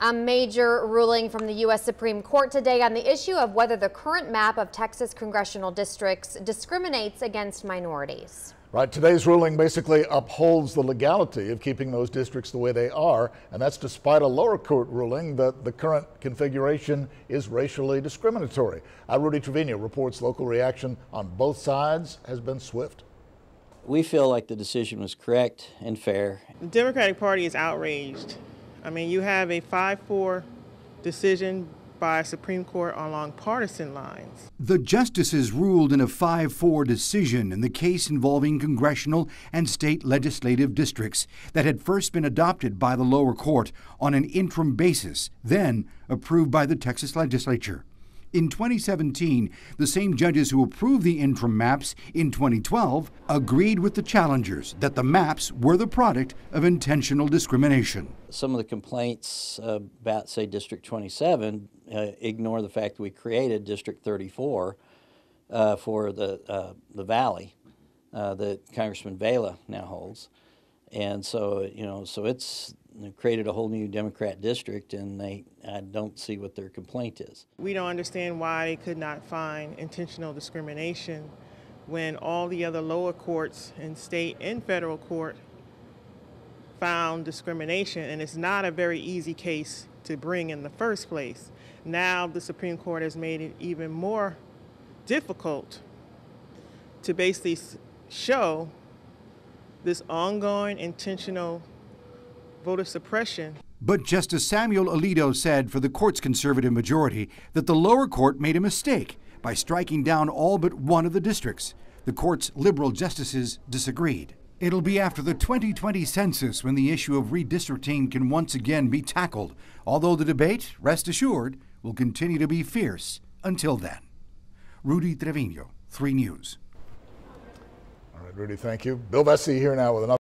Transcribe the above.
A major ruling from the U.S. Supreme Court today on the issue of whether the current map of Texas congressional districts discriminates against minorities. Right, today's ruling basically upholds the legality of keeping those districts the way they are, and that's despite a lower court ruling that the current configuration is racially discriminatory. Rudy Trevino reports local reaction on both sides has been swift. We feel like the decision was correct and fair. The Democratic Party is outraged. I mean, you have a 5-4 decision by Supreme Court along partisan lines. The justices ruled in a 5-4 decision in the case involving congressional and state legislative districts that had first been adopted by the lower court on an interim basis, then approved by the Texas legislature. In 2017, the same judges who approved the interim maps in 2012 agreed with the challengers that the maps were the product of intentional discrimination. Some of the complaints about, say, District 27 ignore the fact that we created District 34 for the Valley that Congressman Vela now holds. And so, so it's created a whole new Democrat district, and I don't see what their complaint is. We don't understand why they could not find intentional discrimination when all the other lower courts in state and federal court found discrimination, and it's not a very easy case to bring in the first place. Now the Supreme Court has made it even more difficult to basically show this ongoing intentional voter suppression. But Justice Samuel Alito said for the court's conservative majority that the lower court made a mistake by striking down all but one of the districts. The court's liberal justices disagreed. It'll be after the 2020 census when the issue of redistricting can once again be tackled, although the debate, rest assured, will continue to be fierce until then. Rudy Trevino, 3 News. All right, Rudy, thank you. Bill Vesey here now with another